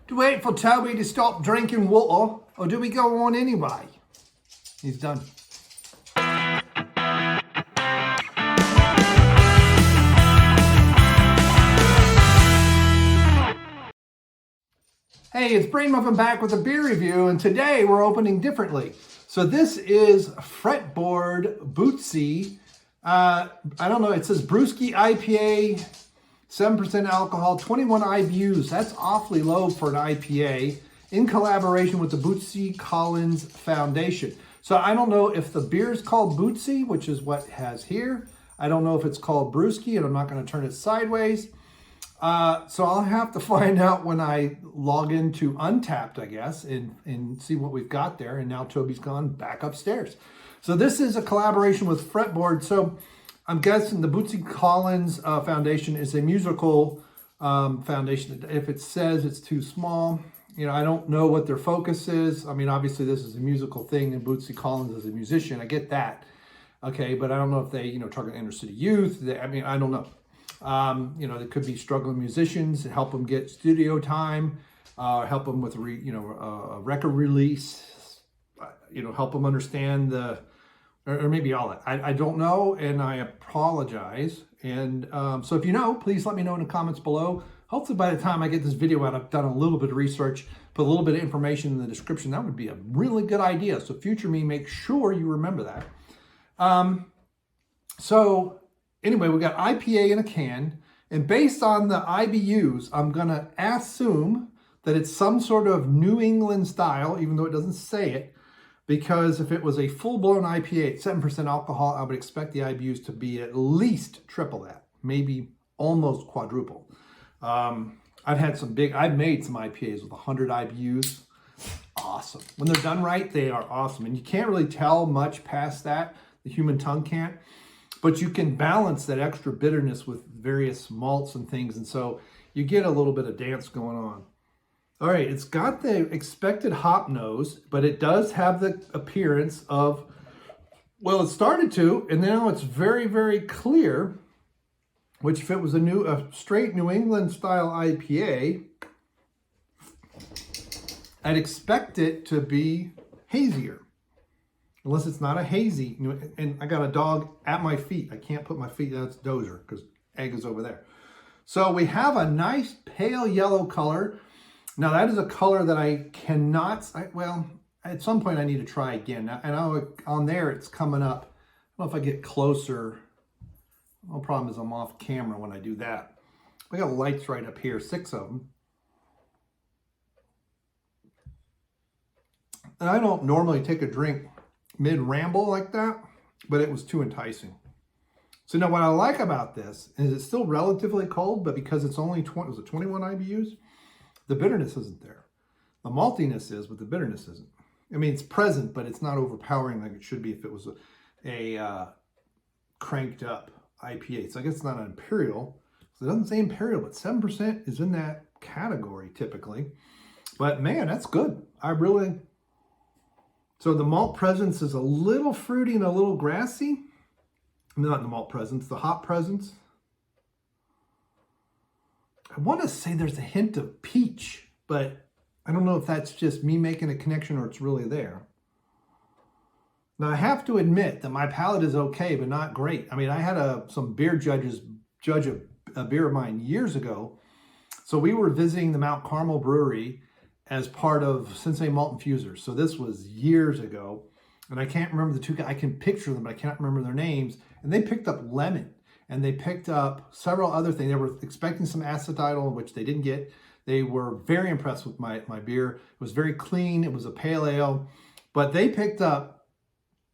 Do we wait for Toby to stop drinking water, or do we go on anyway? He's done. Hey, it's Brain Muffin back with a beer review, and today we're opening differently. So this is Fretboard Bootsy. I don't know, it says Bootsy IPA, 7% alcohol, 21 IBUs. That's awfully low for an IPA, in collaboration with the Bootsy Collins Foundation. So I don't know if the beer is called Bootsy, which is what it has here. I don't know if it's called Brewski, and I'm not going to turn it sideways. So I'll have to find out when I log into Untapped, I guess, and see what we've got there. And now Toby's gone back upstairs. So this is a collaboration with Fretboard. So I'm guessing the Bootsy Collins Foundation is a musical foundation. If it says it's too small, you know, I don't know what their focus is. I mean, obviously this is a musical thing, and Bootsy Collins is a musician. I get that. Okay, but I don't know if they, you know, target inner city youth. I mean, I don't know. You know, there could be struggling musicians, help them get studio time, help them with, a record release, you know, help them understand or maybe all that. I don't know, and I apologize. And so if you know, please let me know in the comments below. Hopefully by the time I get this video out, I've done a little bit of research, put a little bit of information in the description. That would be a really good idea. So future me, make sure you remember that. So anyway, we got IPA in a can, and based on the IBUs, I'm gonna assume that it's some sort of New England style, even though it doesn't say it, because if it was a full-blown IPA at 7% alcohol, I would expect the IBUs to be at least triple that, maybe almost quadruple. I've made some IPAs with 100 IBUs. Awesome. When they're done right, they are awesome. And you can't really tell much past that. The human tongue can't. But you can balance that extra bitterness with various malts and things. And so you get a little bit of dance going on. All right, it's got the expected hop nose, but it does have the appearance of, well, it started to, and now it's very, very clear, which if it was a straight New England style IPA, I'd expect it to be hazier. Unless it's not a hazy, and I got a dog at my feet. I can't put my feet, that's Dozer, because Egg is over there. So we have a nice pale yellow color. Now that is a color that I cannot, well, at some point I need to try again. And on there it's coming up. I don't know if I get closer. No problem is I'm off camera when I do that. We got lights right up here, 6 of them. And I don't normally take a drink mid-ramble like that, but it was too enticing. So now what I like about this is it's still relatively cold, but because it's only 21 IBUs, the bitterness isn't there. The maltiness is, but the bitterness isn't. I mean, it's present, but it's not overpowering like it should be if it was a cranked up IPA. So I guess it's not an imperial. So it doesn't say imperial, but 7% is in that category typically. But man, that's good. So the malt presence is a little fruity and a little grassy. Not the malt presence, the hop presence. I want to say there's a hint of peach, but I don't know if that's just me making a connection or it's really there. Now I have to admit that my palate is okay, but not great. I mean, I had some beer judges judge a beer of mine years ago. So we were visiting the Mount Carmel Brewery as part of Sensei Malt Infusers. So this was years ago, and I can't remember the two guys. I can picture them, but I can't remember their names. And they picked up lemon, and they picked up several other things. They were expecting some acetyl, which they didn't get. They were very impressed with my beer. It was very clean. It was a pale ale, but they picked up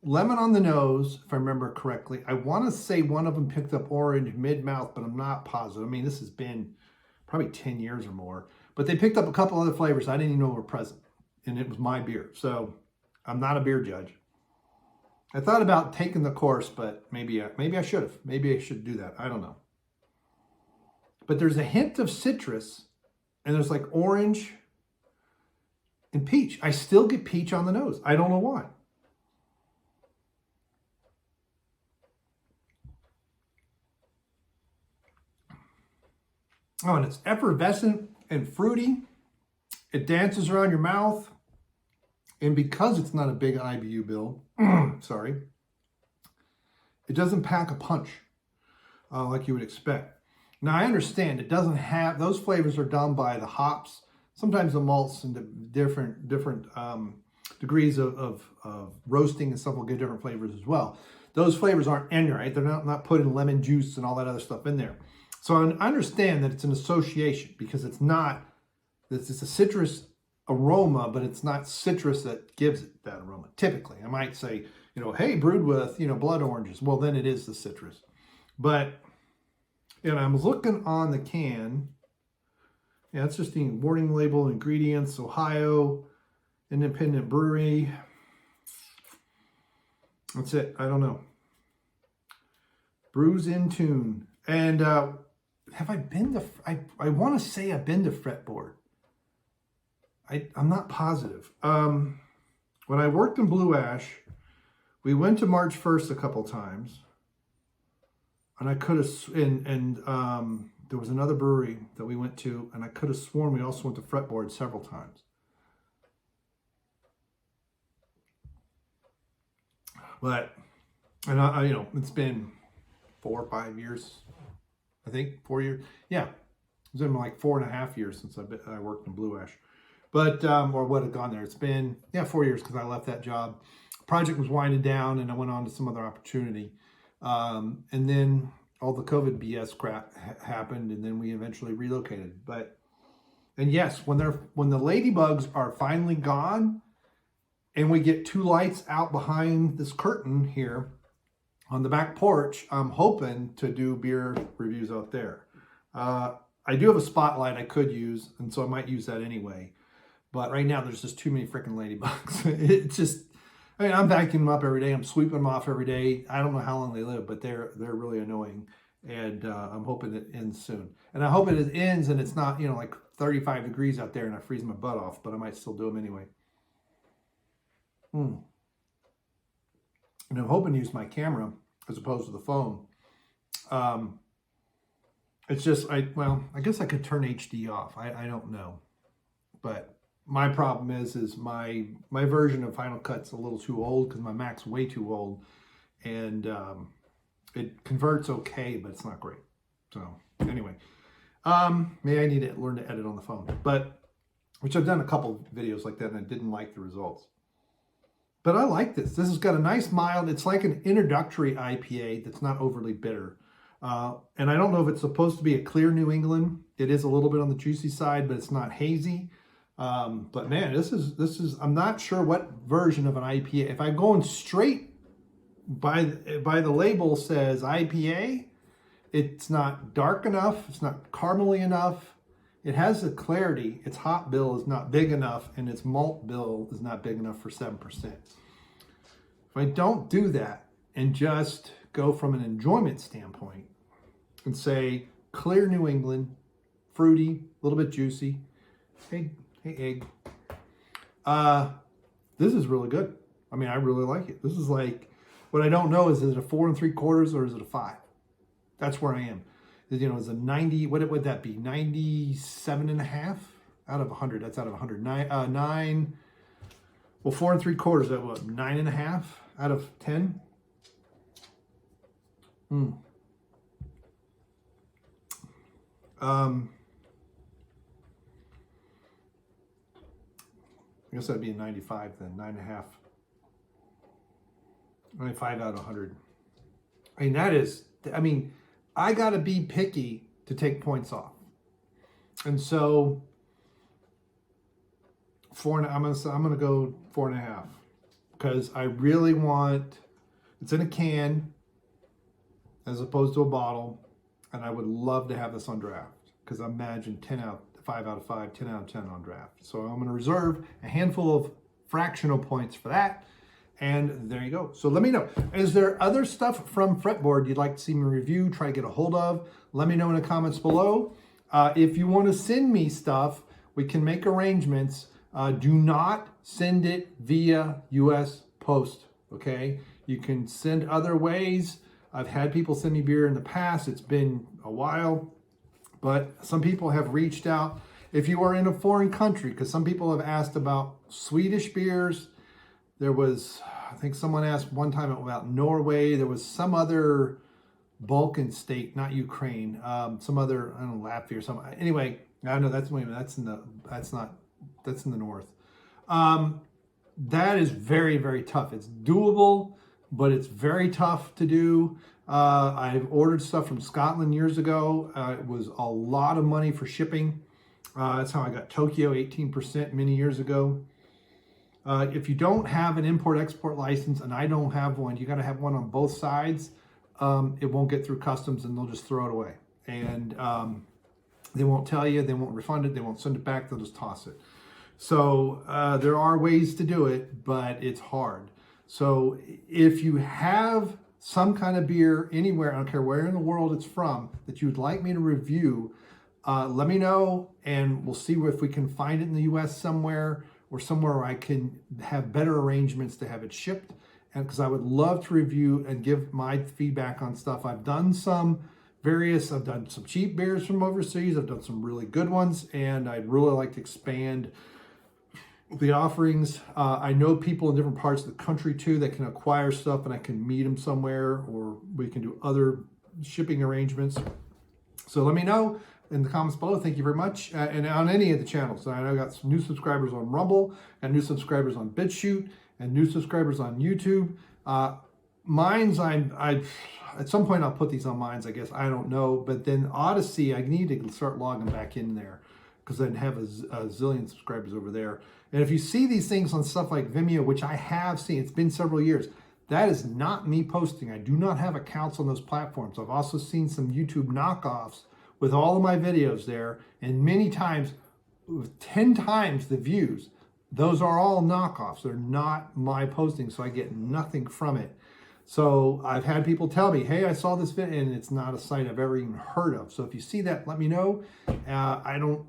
lemon on the nose, if I remember correctly. I want to say one of them picked up orange mid-mouth, but I'm not positive. I mean, this has been probably 10 years or more. But they picked up a couple other flavors I didn't even know were present. And it was my beer. So I'm not a beer judge. I thought about taking the course, but maybe I should have. Maybe I should do that. I don't know. But there's a hint of citrus. And there's like orange and peach. I still get peach on the nose. I don't know why. Oh, and it's effervescent and fruity. It dances around your mouth. And because it's not a big IBU bill, sorry, it doesn't pack a punch like you would expect. Now, I understand it doesn't have, those flavors are done by the hops, sometimes the malts and the different degrees of roasting and stuff will get different flavors as well. Those flavors aren't in, right? They're not putting lemon juice and all that other stuff in there. So I understand that it's an association because it's a citrus aroma, but it's not citrus that gives it that aroma. Typically, I might say, hey, brewed with, blood oranges. Well, then it is the citrus. But, I was looking on the can. Yeah, it's just the warning label, ingredients, Ohio, independent brewery. That's it. I don't know. Brews in tune. And have I been to, I want to say I've been to Fretboard. I'm not positive. When I worked in Blue Ash, we went to March 1st a couple times. And I could have, there was another brewery that we went to, and I could have sworn we also went to Fretboard several times. But, and I it's been 4 or 5 years, I think, 4 years. Yeah, it's been like 4.5 years since I worked in Blue Ash. But, or would have gone there. It's been, 4 years because I left that job. Project was winding down and I went on to some other opportunity. And then all the COVID BS crap happened, and then we eventually relocated. And yes, when the ladybugs are finally gone, and we get 2 lights out behind this curtain here on the back porch, I'm hoping to do beer reviews out there. I do have a spotlight I could use, and so I might use that anyway. But right now, there's just too many freaking ladybugs. It's just, I'm vacuuming them up every day. I'm sweeping them off every day. I don't know how long they live, but they're really annoying. And I'm hoping it ends soon. And I hope it ends and it's not, like 35 degrees out there and I freeze my butt off, but I might still do them anyway. And I'm hoping to use my camera as opposed to the phone. It's just, I guess I could turn HD off. I don't know. But my problem is my version of Final Cut's a little too old because my Mac's way too old. And it converts okay, but it's not great. So anyway, maybe I need to learn to edit on the phone. Which I've done a couple videos like that and I didn't like the results. But I like this. This has got a nice mild, it's like an introductory IPA that's not overly bitter. And I don't know if it's supposed to be a clear New England. It is a little bit on the juicy side, but it's not hazy. But man, this is, I'm not sure what version of an IPA. If I'm going straight by the label says IPA, it's not dark enough. It's not caramely enough. It has the clarity. Its hop bill is not big enough, and its malt bill is not big enough for 7%. If I don't do that and just go from an enjoyment standpoint and say clear New England, fruity, a little bit juicy. Hey, egg. This is really good. I mean, I really like it. This is like, what I don't know is it a 4 3/4 or is it a 5? That's where I am. Is a 90, what would that be? 97.5 out of 100. That's out of 100. 9, well, 4 3/4, that what, 9.5 out of 10? I guess that'd be a 95 then, 9.5. 95 out of 100. I mean, I gotta be picky to take points off. And so, I'm gonna go 4.5 because I really want, it's in a can as opposed to a bottle, and I would love to have this on draft because I imagine 5 out of 5, 10 out of 10 on draft. So I'm gonna reserve a handful of fractional points for that. And there you go. So let me know. Is there other stuff from Fretboard you'd like to see me review, try to get a hold of? Let me know in the comments below. If you want to send me stuff, we can make arrangements. Do not send it via US Post, okay? You can send other ways. I've had people send me beer in the past. It's been a while, but some people have reached out If you are in a foreign country, because some people have asked about Swedish beers. There was, I think someone asked one time about Norway. There was some other Balkan state, not Ukraine, some other, I don't know, Latvia or something. Anyway, I know that's in the north. That is very, very tough. It's doable, but it's very tough to do. I've ordered stuff from Scotland years ago. It was a lot of money for shipping. That's how I got Tokyo 18% many years ago. If you don't have an import-export license, and I don't have one, you got to have one on both sides. It won't get through customs, and they'll just throw it away. And they won't tell you, they won't refund it, they won't send it back, they'll just toss it. So there are ways to do it, but it's hard. So if you have some kind of beer anywhere, I don't care where in the world it's from, that you would like me to review, let me know, and we'll see if we can find it in the US somewhere, or somewhere where I can have better arrangements to have it shipped. And because I would love to review and give my feedback on stuff. I've done some cheap beers from overseas. I've done some really good ones, and I'd really like to expand the offerings. I know people in different parts of the country too that can acquire stuff, and I can meet them somewhere, or we can do other shipping arrangements. So let me know in the comments below. Thank you very much. And on any of the channels. I know I got some new subscribers on Rumble, and new subscribers on BitChute, and new subscribers on YouTube. Mine's, at some point I'll put these on Mine's, I guess. I don't know. But then Odyssey, I need to start logging back in there, because I have a zillion subscribers over there. And if you see these things on stuff like Vimeo, which I have seen, it's been several years, that is not me posting. I do not have accounts on those platforms. I've also seen some YouTube knockoffs with all of my videos there, and many times, with 10 times the views. Those are all knockoffs. They're not my posting, so I get nothing from it. So I've had people tell me, hey, I saw this video, and it's not a site I've ever even heard of. So if you see that, let me know. I don't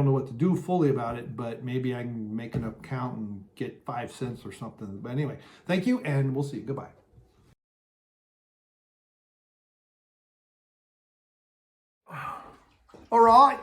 know what to do fully about it, but maybe I can make an account and get 5 cents or something. But anyway, thank you, and we'll see you. Goodbye. All right.